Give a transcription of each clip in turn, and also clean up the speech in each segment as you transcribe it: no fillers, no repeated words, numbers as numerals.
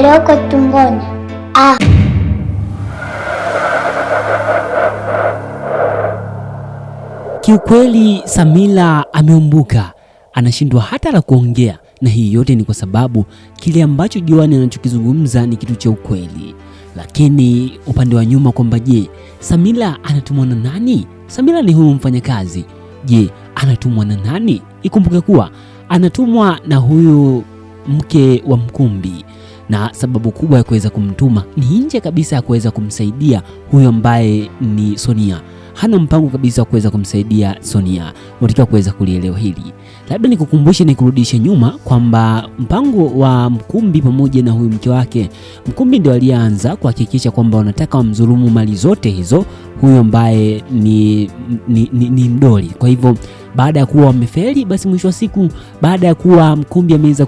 walioko tumboni. Kiukweli Samila ameumbuka, anashindwa hata la kuongea, na hii yote ni kwa sababu kile ambacho Juani anachokizungumza ni kitu cha ukweli. Lakini upande wa nyuma kwamba je, Samila anatumwa na nani? Samila ni huyu mfanyakazi. Je, anatumwa na nani? Ikumbuke kuwa anatumwa na huyu mke wa Mkumbi, na sababu kubwa ya kuweza kumtuma ni nje kabisa ya kuweza kumsaidia huyo ambaye ni Sonia. Hana mpango kabisa wa kuweza kumsaidia Sonia. Unatakiwa kuweza kulielewa hili. Labda nikukumbushe ni kurudishe nyuma kwamba mpango wa Mkumbi pamoja na huyu mke wake, Mkumbi ndio alianza kuhakikisha kwamba wanataka wamdhulumu mali zote hizo huyo ambaye ni Mdoli. Kwa hivyo baada ya kuwa wamefeli, basi mwisho wa siku, baada ya kuwa Mkumbi ameweza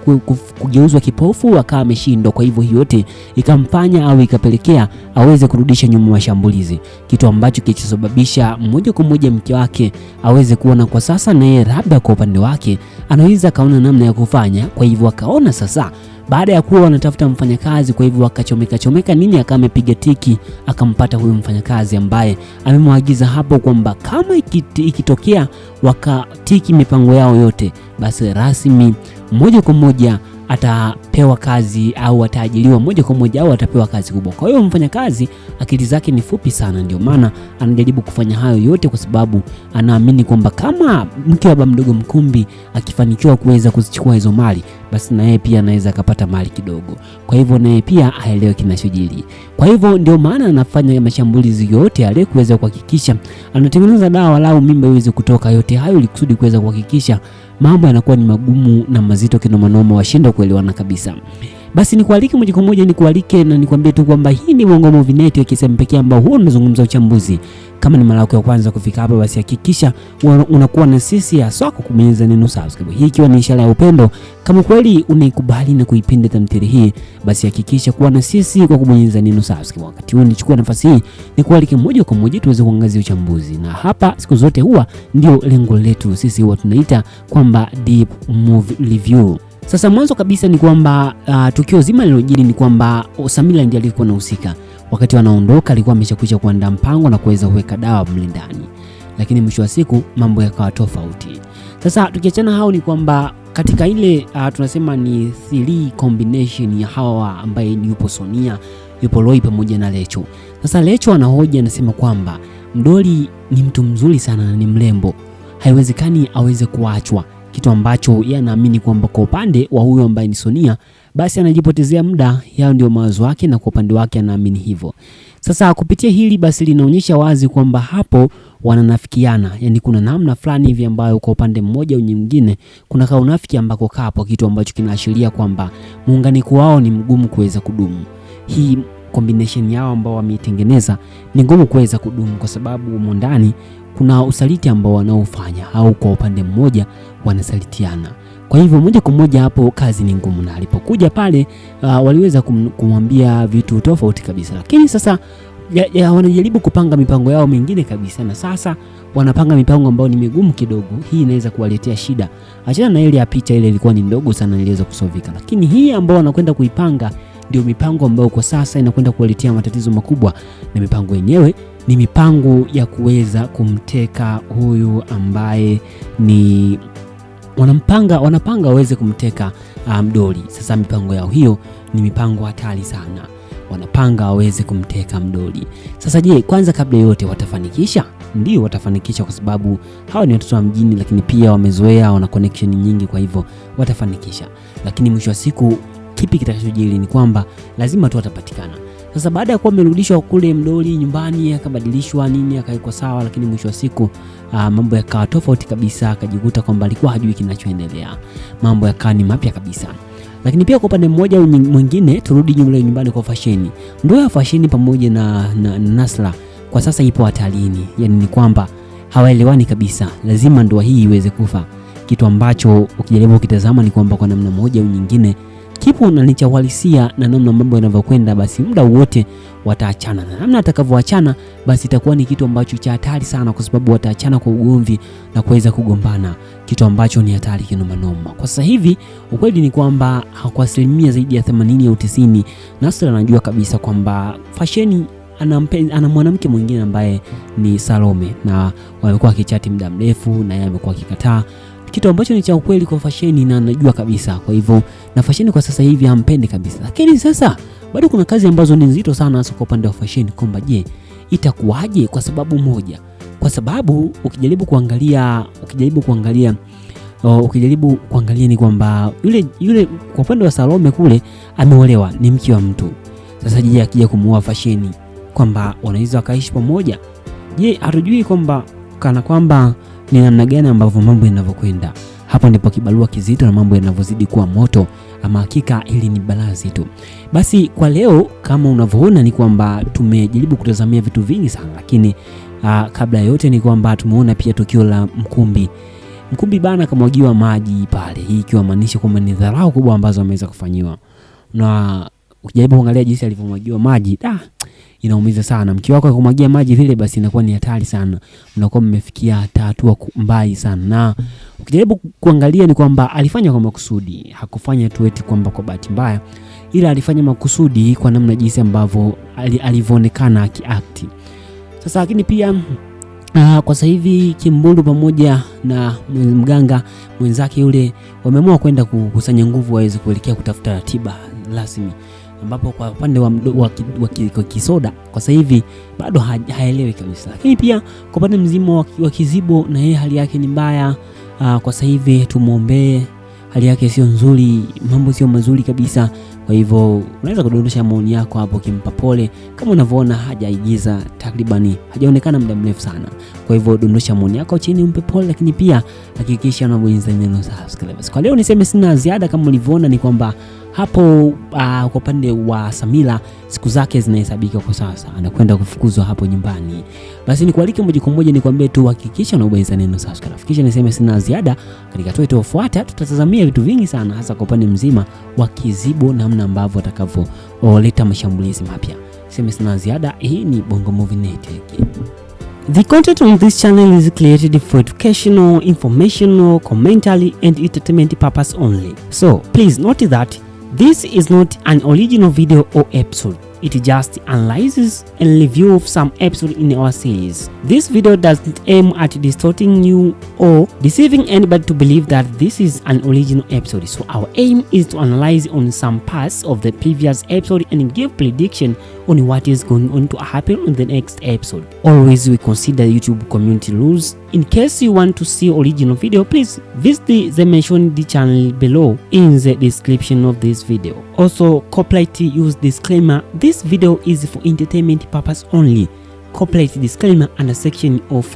kugeuzwa kipofu, akawa ameshindwa. Kwa hivyo hiyo yote ikamfanya au ikapelekea aweze kurudisha nyuma mashambulizi, kitu ambacho kilichosababisha moja kwa moja mke wake aweze kuona kwa sasa na yeye labda kwa upande wake anaweza kaona namna ya kufanya. Kwa hivyo akaona sasa, baada ya kuwa wanatafuta mfanyakazi, kwa hivyo akachomeka nini, akamepiga tiki, akampata huyu mfanyakazi ambaye amemwagiza hapo kwamba kama ikitokea wakatiki mipango yao yote, basi rasmi moja kwa moja atapewa kazi au ataajiriwa moja kwa moja au atapewa kazi kubwa. Kwa hiyo mfanyakazi akili zake ni fupi sana, ndio maana anajaribu kufanya hayo yote, kwa sababu anaamini kwamba kama mke wa baba mdogo Mkumbi akifanikiwa kuweza kuzichukua hizo mali, basi na yeye pia anaweza akapata mali kidogo. Kwa hivyo na yeye pia haelewi kinachojiri. Kwa hivyo ndio maana anafanya mashambulizi yote yale kuweza kuhakikisha anatengeneza dawa lao mimba iweze kutoka, yote hayo ili kusudi kuweza kuhakikisha mambo yanakuwa ni magumu na mazito kinoma noma, washindwe kuelewana kabisa. Basi nikualike moja kwa moja, nikualike na nikwambie tu kwamba hii ni Bongo Movie Network, kisema pekee ambao huwa unazungumza uchambuzi. Kama ni mara yako ya kwanza kufika hapa, basi hakikisha unakuwa na sisi hasa kwa kubonyeza neno subscribe. Hii ikiwa ni ishara ya upendo. Kama kweli unaikubali na kuipenda tamthilia hii, basi hakikisha kuwa na sisi kwa kubonyeza neno subscribe. Wakati huu nichukua nafasi hii nikualike moja kwa moja tuweze kuangazia uchambuzi. Na hapa siku zote huwa ndio lengo letu. Sisi huwa tunaita kwamba deep movie review. Sasa mwanzo kabisa ni kwamba tukio zima lililojiri ni kwamba Samila ndiye alikuwa anahusika. Wakati wanaondoka alikuwa ameshakwisha kuandaa mpango na kuweza kuweka dawa mle ndani, lakini mwisho wa siku mambo yakawa tofauti. Sasa tukiachana hao, ni kwamba katika ile tunasema ni 3 combination ya hawa ambaye yupo Sonia, yupo Roy pamoja na Lecho. Sasa Lecho anahoja, anasema kwamba Mdoli ni mtu mzuri sana na ni mrembo, haiwezekani aweze kuachwa, kitu ambacho yeye anaamini kwamba kwa upande wa huyo ambaye ni Sonia basi anajipotezea muda. Yao ndio mawazo yake na kwa upande wake anaamini hivyo. Sasa kupitia hili basi linaonyesha wazi kwamba hapo wananafikiana, yani kuna namna fulani hivi ambayo kwa upande mmoja au nyingine kuna kaunafiki ambako kapo, kitu ambacho kinaashiria kwamba muunganiko wao ni mgumu kuweza kudumu. Hii combination yao ambao wameitengeneza ni ngumu kuweza kudumu, kwa sababu humo ndani kuna usaliti ambao wanaofanya, au kwa upande mmoja wanasalitiana. Kwa hivyo moja kwa moja hapo kazi ni ngumu, na alipokuja pale waliweza kumwambia vitu tofauti kabisa. Lakini sasa wanajaribu kupanga mipango yao mingine kabisa, na sasa wanapanga mipango ambayo ni migumu kidogo. Hii inaweza kuwaletea shida. Achana na ile ya picha, ile ilikuwa ni ndogo sana, iliweza kusovika. Lakini hii ambao wanakwenda kuipanga ndio mipango ambayo kwa sasa inakwenda kuwaletea matatizo makubwa, na mipango yenyewe ni mipango ya kuweza kumteka huyu ambaye ni wanapanga waweze kumteka Mdoli. Sasa mipango yao hiyo ni mipango hatari sana, wanapanga waweze kumteka Mdoli. Sasa je, kwanza kabla yote watafanikisha? Ndio watafanikisha, kwa sababu hawa ni watoto wa mjini, lakini pia wamezoea, wana connection nyingi, kwa hivyo watafanikisha. Lakini mwisho wa siku kipi kitakachojiri ni kwamba lazima tu watapatikana. Sasa baada ya kuwa amerudishwa kule Mdoli nyumbani, akabadilishwa nini, akaikwa sawa, lakini mwisho wa siku mambo yakawa tofauti kabisa. Akajikuta kwamba alikuwa hajui kinachoendelea, mambo yakawa ni mapya kabisa. Lakini pia kwa upande mmoja au mwingine, turudi nyumbani kwa Fasheni. Ndoa ya Fasheni pamoja na Nasra kwa sasa ipo hatarini, yani ni kwamba hawaelewani kabisa. Lazima ndoa hii iweze kufa, kitu ambacho ukijaribu kutazama ni kwamba kwa namna moja au nyingine kipo na ni cha uhalisia na namna mambo yanavyokwenda, basi muda wote wataachana, na namna atakavyoachana basi itakuwa ni kitu ambacho cha hatari sana, kwa sababu wataachana kwa ugomvi na kuweza kugombana, kitu ambacho ni hatari kinoma noma. Kwa sasa hivi ukweli ni kwamba kwa asilimia zaidi ya 80 au 90 Nasra anajua kabisa kwamba Fashion ana mwanamke mwingine ambaye ni Salome, na wamekuwa wakichati muda mrefu na yeye amekuwa akikataa, kitu ambacho ni cha ukweli kwa Fashion na anajua kabisa. Kwa hivyo na Fashion kwa sasa hivi hampendi kabisa, lakini sasa bado kuna kazi ambazo ni nzito sana hasa kwa upande wa Fashion, kwamba je, itakuwaje? Kwa sababu moja, kwa sababu ukijaribu kuangalia ni kwamba yule kwa upande wa Salome kule ameolewa, ni mke wa mtu. Sasa je, akija kumuoa Fashion kwamba wanaweza wakaishi pamoja? Je, hatujui kwamba kana kwamba ni namna gani ambavyo mambo yanavyokwenda. Hapo ndipo kibarua kizito na mambo yanavyozidi kuwa moto. Ama hakika hili ni balaa zito. Basi kwa leo kama unavyoona ni kwamba tumejaribu kutazamia vitu vingi sana, lakini kabla yote ni kwamba tumeona pia tukio la Mkumbi bana kamwagiwa maji pale, hii ikiwa maanisha kwamba ni dharau kubwa ambazo ameweza kufanyiwa. Na ukijaribu kuangalia jinsi alivyomwagiwa maji, inaumiza sana. Mke wako akumwagia maji vile, basi inakuwa ni hatari sana, mnakuwa mmefikia hatua mbaya sana. Na ukijaribu kuangalia ni kwamba alifanya kwa makusudi, hakufanya tu eti kwamba kwa bahati mbaya, ila alifanya makusudi kwa namna jinsi ambavyo alivyoonekana akiact. Sasa lakini pia kwa sasa hivi Kimbundu pamoja na mganga mwenzake yule wameamua kwenda kukusanya nguvu waweze kuelekea kutafuta ratiba rasmi, ambapo kwa upande wa Kisoda kwa sasa hivi bado haelewi kabisa. Lakini pia kwa upande mzima wa Kizibo, na yeye hali yake ni mbaya kwa sasa hivi, tumuombee, hali yake sio nzuri, mambo sio mazuri kabisa. Kwa hivyo unaweza kudondosha maoni yako hapo, kimpa pole. Kama unavyoona hajaigiza, takribani hajaonekana muda mrefu sana. Kwa hivyo dondosha maoni yako chini, umpe pole, lakini pia hakikisha unabonyeza neno subscribe. Kwa leo niseme sina ziada, kama ulivyoona ni kwamba hapo kwa upande wa Samila siku zake zinahesabika kwa sasa, anakwenda kufukuzwa hapo nyumbani. Basi nikualike moja kwa moja nikwambie tu hakikisha unabonyeza neno subscribe. Hakikisha niseme sina ziada, katika toa itofuata tutatazamia vitu vingi sana, hasa kwa upande mzima wa Kizibo, namna ambavyo atakavyoleta mashambulizi mapya. Niseme sina ziada. Hii ni Bongo Movie Network. The content on this channel is created for educational, informational, commentary and entertainment purpose only. So please note that this is not an original video or episode. It just analyzes and review of some episode in our series. This video doesn't aim at distorting you or deceiving anybody to believe that this is an original episode. So our aim is to analyze on some parts of the previous episode and give prediction on what is going on to happen in the next episode. Always we consider YouTube community rules. In case you want to see original video, please visit the mentioned channel below in the description of this video. Also, copyright use disclaimer. This video is for entertainment purpose only. Copyright disclaimer under section of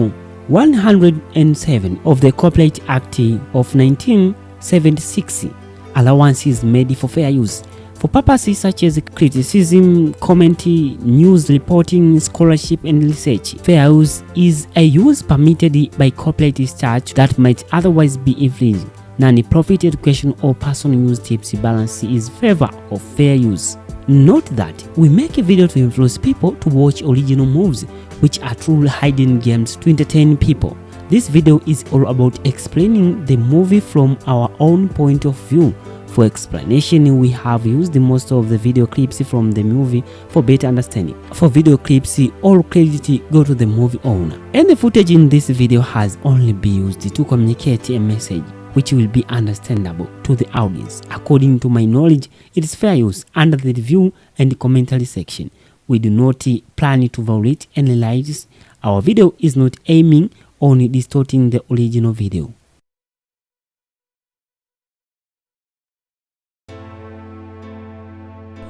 107 of the Copyright Act of 1976. Allowance is made for fair use for purposes such as criticism, commentary, news reporting, scholarship and research. Fair use is a use permitted by copyright statute that might otherwise be infringed. Non-profit education or personal use tips balance is favor of fair use. Note that we make a video to influence people to watch original movies, which are truly hidden gems to entertain people. This video is all about explaining the movie from our own point of view. For explanation, we have used most of the video clips from the movie for better understanding. For video clips, all credit go to the movie owner. And the footage in this video has only been used to communicate a message which will be understandable to the audience. According to my knowledge, it is fair use under the review and commentary section. We do not plan to violate any rights. Our video is not aiming on distorting the original video.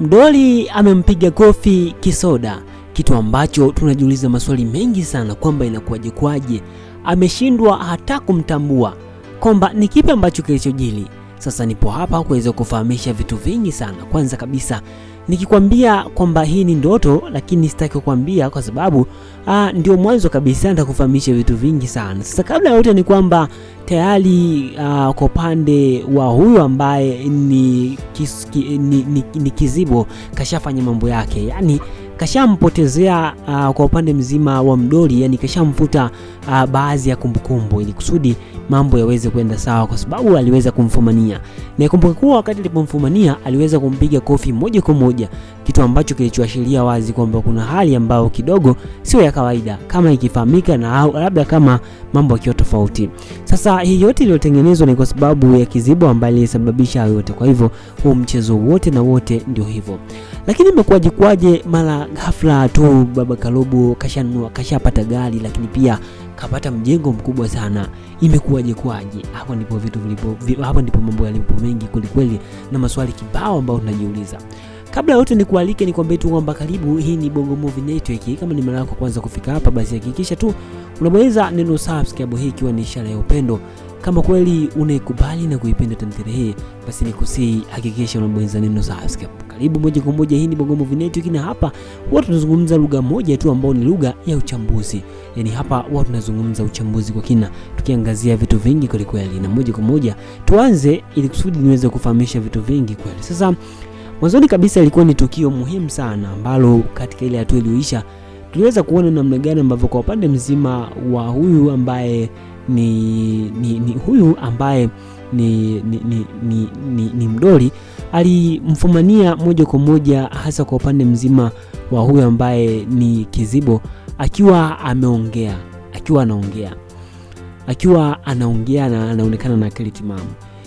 Mdoli amempiga kofi Kisoda, kitu ambacho tunajiuliza maswali mengi sana kwamba inakuwaje kwaje ameshindwa hata kumtambua kwamba ni kipi ambacho kilichojili. Sasa nipo hapa kuweza kufahamisha vitu vingi sana. Kwanza kabisa Nikikwambia kwamba hii ni ndoto, lakini sitaki kukwambia kwa sababu ndio mwanzo kabisa, nitakufahamisha vitu vingi sana. Sasa kabla ya yote ni kwamba tayari kwa upande wa huyu ambaye ni Kizibo kashafanya mambo yake, yani kashampotezea kwa upande mzima wa mdoli, yani kashamfuta baadhi ya kumbukumbu ili kusudi mambo yaweze kwenda sawa, kwa sababu aliweza kumfumania. Na ikumbuke kuwa wakati alipomfumania aliweza kumpiga kofi moja kwa moja, kitu ambacho kilichoashiria wazi kwamba kuna hali ambayo kidogo sio ya kawaida, kama ikifahamika na labda kama mambo yakiwa tofauti. Sasa hii yote iliyotengenezwa ni kwa sababu ya Kizibo ambaye alisababisha yote. Kwa hivyo huo mchezo wote na wote ndio hivyo. Lakini imekuwaje mara ghafla tu Baba Karobo kashapata gari, lakini pia kapata mjengo mkubwa sana? Imekuwaje? Hapo ndipo hapo ndipo mambo yalipo mengi kweli na maswali kibao ambayo tunajiuliza. Kabla yote nikualike nikwambie tu kwamba karibu, hii ni Bongo Movie Network. Kama ni mara yako kwanza kufika hapa, basi hakikisha tu unabonyeza neno subscribe, hii ikiwa ni ishara ya upendo. Kama kweli unaikubali na kuipenda tamthilia hii, basi nikusihi hakikisha unabonyeza neno subscribe. Karibu moja kwa moja, hii ni Bongo Movie Network, na hapa watu tunazungumza lugha moja tu ambayo ni lugha ya uchambuzi. Yani hapa watu tunazungumza uchambuzi kwa kina, tukiangazia vitu vingi kweli, na moja kwa moja tuanze ili kusudi niweze kufahamisha vitu vingi kweli. Sasa mwanzoni kabisa ilikuwa ni tukio muhimu sana ambalo katika ile hatua iliyoisha tuliweza kuona namna gani ambavyo kwa upande mzima wa huyu ambaye ni mdoli alimfumania moja kwa moja, hasa kwa upande mzima wa huyu ambaye ni Kizibo, akiwa anaongea na anaonekana na akili timamu.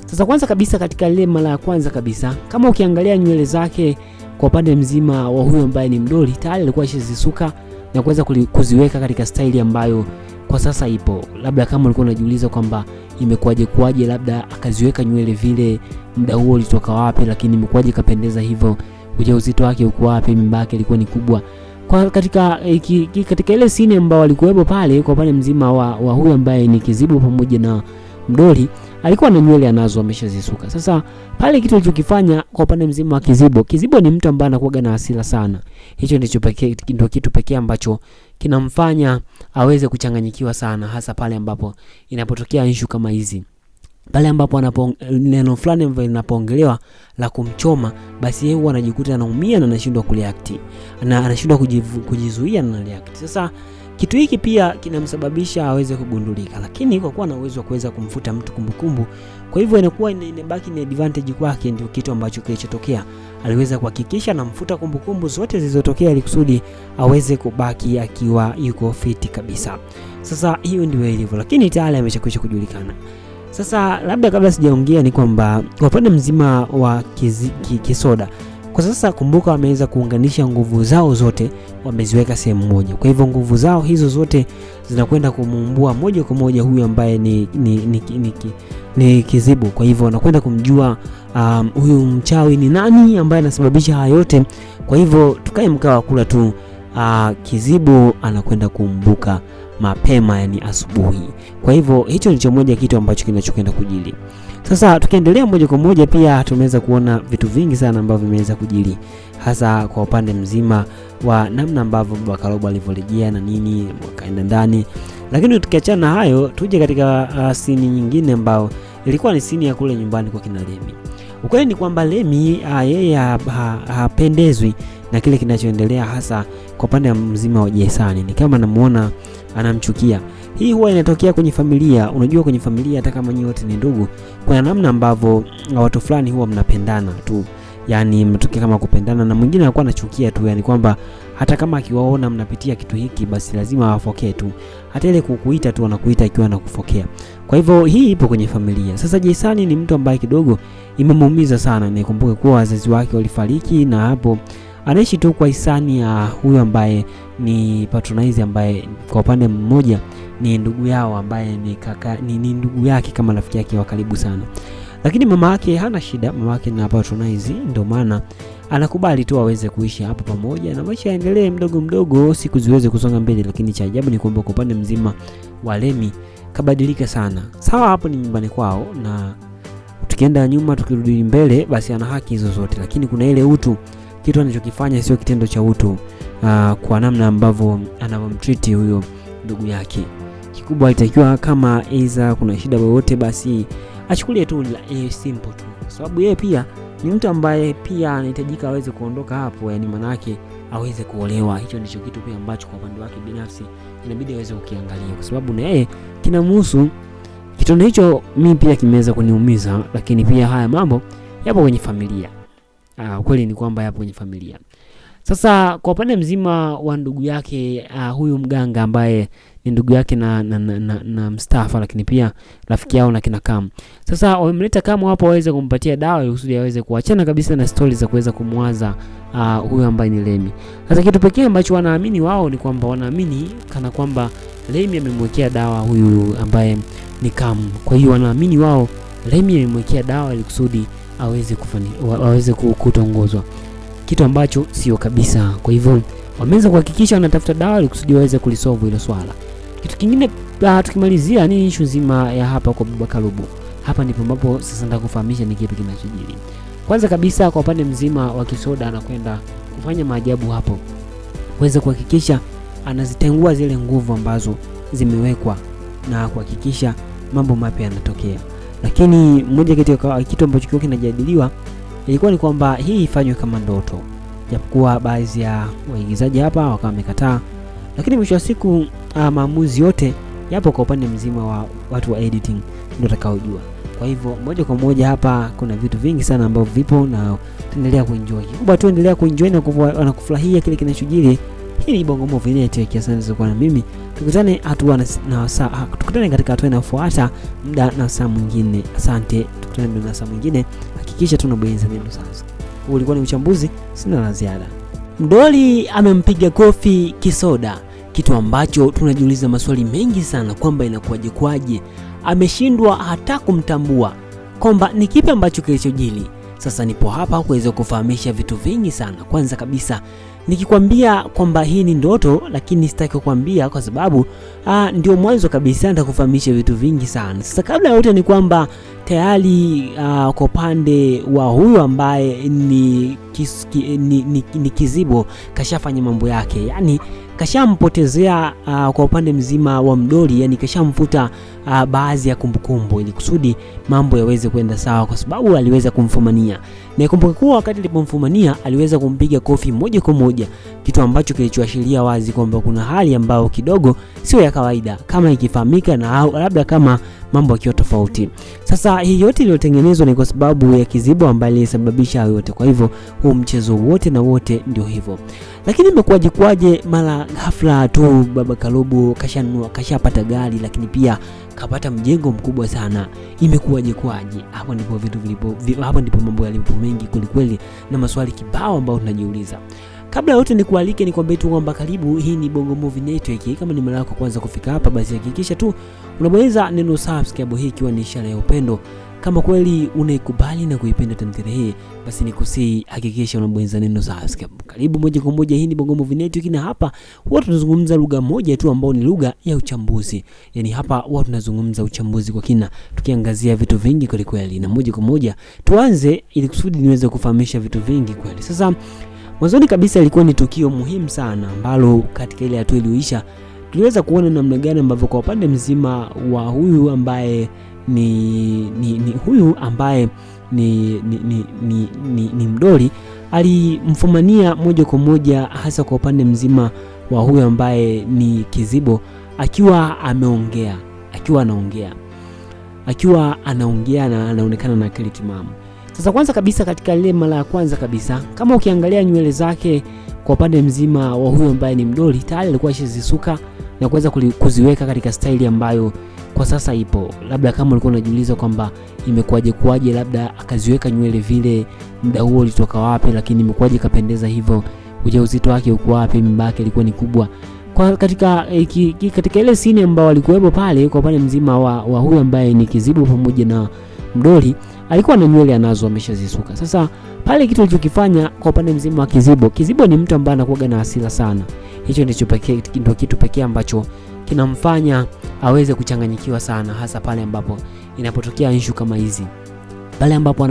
Sasa kwanza kabisa katika ile mara ya kwanza kabisa, kama ukiangalia nywele zake kwa upande mzima wa huyu ambaye ni mdoli, tayari alikuwa ashizisuka na kuweza kuziweka katika staili ambayo kwa sasa ipo. Labda kama ulikuwa unajiuliza kwamba imekuwaje, labda akaziweka nywele vile, muda huo ulitoka wapi, lakini imekuwaje kapendeza hivyo, ujauzito wake uko wapi, mimba yake ilikuwa ni kubwa. Kwa katika ile scene ambayo alikuwepo pale kwa upande mzima wa huyu ambaye ni Kizibo pamoja na mdoli, alikuwa na nywele anazo ameshazisuka. Sasa pale kitu alichokifanya kwa upande mzima wa Kizibo ni mtu ambaye anakuwa na hasira sana. Hicho ndio kitu pekee ambacho kinamfanya aweze kuchanganyikiwa sana, hasa pale ambapo inapotokea issue kama hizi. Pale ambapo neno fulani linapoongelewa la kumchoma, basi yeye huwa anajikuta anaumia na anashindwa kureact. Anashindwa kujizuia na react. Sasa kitu hiki pia kinamsababisha aweze kugundulika, lakini kwa kuwa na uwezo wa kuweza kumfuta mtu kumbukumbu, kwa hivyo inakuwa inabaki ni advantage kwake. Ndio kitu ambacho kilichotokea, aliweza kuhakikisha anamfuta kumbukumbu zote zilizotokea ili kusudi aweze kubaki akiwa yuko fit kabisa. Sasa hiyo ndio ilivyo, lakini tayari ameshakwisha kujulikana. Sasa labda kabla sijaongea ni kwamba kwa upande mzima wa Kisoda kwa sasa, kumbuka, wameweza kuunganisha nguvu zao zote, wameziweka sehemu moja. Kwa hivyo nguvu zao hizo zote zinakwenda kumuumbua moja kwa moja huyu ambaye ni Kizibo. Kwa hivyo wanakwenda kumjua huyu mchawi ni nani ambaye anasababisha haya yote. Kwa hivyo tukae mkao wa kula tu, Kizibo anakwenda kumbuka mapema, yani asubuhi. Kwa hivyo hicho ndicho moja kitu ambacho kinachokwenda kujili. Sasa tukiendelea moja kwa moja, pia tumeweza kuona vitu vingi sana ambavyo vimeweza kujili, hasa kwa upande mzima wa namna ambavyo Baba Karobo alivyorejea na nini wakaenda ndani. Lakini tukiachana na hayo, tuje katika scene nyingine ambayo ilikuwa ni scene ya kule nyumbani kwa kina Lemi. Ukweli ni kwamba Lemi yeye hapendezwi na kile kinachoendelea, hasa kwa upande mzima wa Jesani. Ni kama anamuona anamchukia. Hii huwa inatokea kwenye familia. Unajua kwenye familia hata kama nyinyi wote ni ndugu, kuna namna ambavyo watu fulani huwa mnapendana tu. Yani mtokea kama kupendana, na mwingine anakuwa anachukia tu, yani kwamba hata kama akiwaona mnapitia kitu hiki basi lazima awafokee tu. Hata ile kukuita tu anakuita ikiwa anakufokea. Kwa hivyo hii ipo kwenye familia. Sasa Jesani ni mtu ambaye kidogo imemuumiza sana. Nikumbuke kuwa wazazi wake walifariki, na hapo anaishi tu kwa hisani ya huyu ambaye ni Patronize, ambaye kwa upande mmoja ni ndugu yao, ambaye ni kaka, ni ndugu yake kama rafiki yake wa karibu sana. Lakini mama yake hana shida, mama yake na Patronize, ndio maana anakubali tu aweze kuishi hapo pamoja na maisha yaendelee mdogo mdogo, siku ziweze kusonga mbele. Lakini cha ajabu ni kwamba kwa upande mzima wa Lemi kabadilika sana. Sawa, hapo ni nyumbani kwao, na tukienda nyuma tukirudi mbele basi ana haki hizo zote, lakini kuna ile utu kitu anachokifanya sio kitendo cha utu kwa namna ambavyo anavomtreat huyo ndugu yake. Kikubwa itakiwa kama Eza kuna shida yoyote basi achukulie tu simple tu, kwa sababu yeye pia ni mtu ambaye pia anahitajika aweze kuondoka hapo, yani manake aweze kuolewa. Hicho ndicho kitu pia ambacho kwa upande wake binafsi inabidi aweze kukiangalia, kwa sababu na yeye kinamhusu. Kitendo hicho mimi pia kimeweza kuniumiza, lakini pia haya mambo yapo kwenye familia. Kweli ni kwamba yapo kwenye familia. Sasa kwa upande mzima wa ndugu yake huyu mganga ambaye ni ndugu yake na Mustafa, lakini pia rafiki yao na kina Kam. Sasa wamemleta Kam hapo waweze kumpatia dawa ili kusudi aweze kuachana kabisa na stori za kuweza kumwaza huyu ambaye ni Remi. Sasa kitu pekee ambacho wanaamini wao ni kwamba wanaamini kana kwamba Remi amemwekea dawa huyu ambaye ni Kam. Kwa hiyo wanaamini wao Remi amemwekea dawa ili kusudi aweze kutongozwa, kitu ambacho sio kabisa. Kwa hivyo wameweza kuhakikisha wanatafuta dawa ili kusudi waweze kulisolve hilo swala. Kitu kingine tukimalizia ni issue nzima ya hapa kwa Baba Kalubu. Hapa ndipo ambapo sasa nataka kufahamisha ni kipi kinachojiri. Kwanza kabisa kwa upande mzima wa Kisoda anakwenda kufanya maajabu hapo, kuweza kuhakikisha anazitengua zile nguvu ambazo zimewekwa na kuhakikisha mambo mapya yanatokea. Lakini mmoja kitu ambacho kinajadiliwa ilikuwa ni kwamba hii ifanywe kama ndoto, japokuwa baadhi ya waigizaji hapa wakawa wamekataa, lakini mwisho wa siku maamuzi yote yapo kwa upande mzima wa watu wa editing ndio watakaojua. Kwa hivyo moja kwa moja hapa kuna vitu vingi sana ambavyo vipo na tuendelea kuenjoy. Kubwa tu endelea kuenjoy na kufurahia kile kinachojiri. Hii ni Bongo Movie Network, asante kwa na mimi. Tukutane katika hatua inayofuata muda na saa mwingine. Asante, tukutane muda na saa mwingine. Hakikisha tunabonyeza neno sasa. Ulikuwa ni uchambuzi, sina la ziada. Mdoli amempiga kofi Kisoda, kitu ambacho tunajiuliza maswali mengi sana kwamba inakuwaje kwaje. Ameshindwa hata kumtambua kwamba ni kipi ambacho kilichojili. Sasa nipo hapa kuweza kufahamisha vitu vingi sana. Kwanza kabisa nikikwambia kwamba hii ni ndoto, lakini sitaki kukwambia kwa sababu ndio mwanzo kabisa nitakufahamisha vitu vingi sana. Sasa kabla yote ni kwamba tayari kwa upande wa huyu ambaye ni Kizibo kashafanya mambo yake, yani kashampotezea kwa upande mzima wa Mdoli, yani kashamfuta baadhi ya kumbukumbu ili kusudi mambo yaweze kwenda sawa, kwa sababu aliweza kumfumania. Na ikumbuke kuwa wakati alipomfumania aliweza kumpiga kofi moja kwa moja, kitu ambacho kilichoashiria wazi kwamba kuna hali ambayo kidogo sio ya kawaida kama ikifahamika, na labda kama mambo yakiwa tofauti. Sasa hii yote iliyotengenezwa ni kwa sababu ya Kizibo ambaye alisababisha yote. Kwa hivyo huu mchezo wote na wote ndio hivyo. Lakini imekuwaje mara ghafla tu Baba Kalubu kashapata gari, lakini pia kapata mjengo mkubwa sana. Imekuwaje? Hapo ndipo hapo ndipo mambo yalipo mengi kweli na maswali kibao ambayo tunajiuliza. Kabla yote nikualike nikwambie tu kwamba karibu, hii ni Bongo Movie Network. Kama ni mara yako kwanza kufika hapa, basi hakikisha tu unabonyeza neno subscribe, hii ikiwa ni ishara ya upendo. Kama kweli unaikubali na kuipenda tamthilia hii, basi nikusihi hakikisha unabonyeza neno subscribe. Karibu moja kwa moja, hii ni Bongo Movie Network, na hapa watu tunazungumza lugha moja tu ambayo ni lugha ya uchambuzi. Yani hapa watu tunazungumza uchambuzi kwa kina, tukiangazia vitu vingi kweli. Na moja kwa moja tuanze ili kusudi niweze kufahamisha vitu vingi kweli. Sasa mwanzoni kabisa ilikuwa ni tukio muhimu sana ambalo katika ile hatua iliyoisha tuliweza kuona namna gani ambavyo kwa upande mzima wa huyu ambaye ni huyu ambaye ni Mdoli alimfumania moja kwa moja, hasa kwa upande mzima wa huyu ambaye ni Kizibo, akiwa anaongea na anaonekana na akili timamu. Sasa kwanza kabisa katika ile mara ya kwanza kabisa, kama ukiangalia nywele zake kwa upande mzima wa huyo ambaye ni Mdoli, tayari alikuwa ashizisuka na kuweza kuziweka katika staili ambayo kwa sasa ipo. Labda kama ulikuwa unajiuliza kwamba imekuwaje, labda akaziweka nywele vile, muda huo ulitoka wapi, lakini imekuwaje kapendeza hivyo, ujauzito wake uko wapi, mimba yake ilikuwa ni kubwa. Kwa katika ile scene ambao walikuwepo pale kwa upande mzima wa huyo ambaye ni Kizibo pamoja na Mdoli, alikuwa na nywele anazo ameshazisuka. Sasa pale kitu alichokifanya kwa upande mzima wa Kizibo ni mtu ambaye anakuwa na hasira sana. Hicho ndio kitu pekee ambacho kinamfanya aweze kuchanganyikiwa sana, hasa pale ambapo inapotokea issue kama hizi. Pale ambapo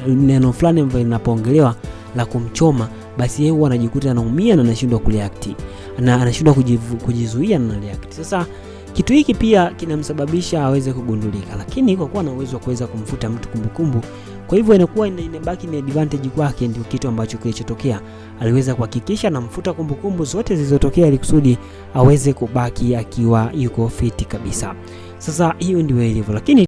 neno fulani ambalo linapoongelewa la kumchoma, basi yeye huwa anajikuta anaumia na anashindwa kureact na anashindwa kujizuia na react. Sasa kitu hiki pia kinamsababisha aweze kugundulika, lakini kwa kuwa na uwezo wa kuweza kumfuta mtu kumbukumbu, kwa hivyo inakuwa inabaki ni advantage kwake. Ndio kitu ambacho kilichotokea, aliweza kuhakikisha anamfuta kumbukumbu zote zilizotokea ili kusudi aweze kubaki akiwa yuko fiti kabisa. Sasa hiyo ndio ilivyo, lakini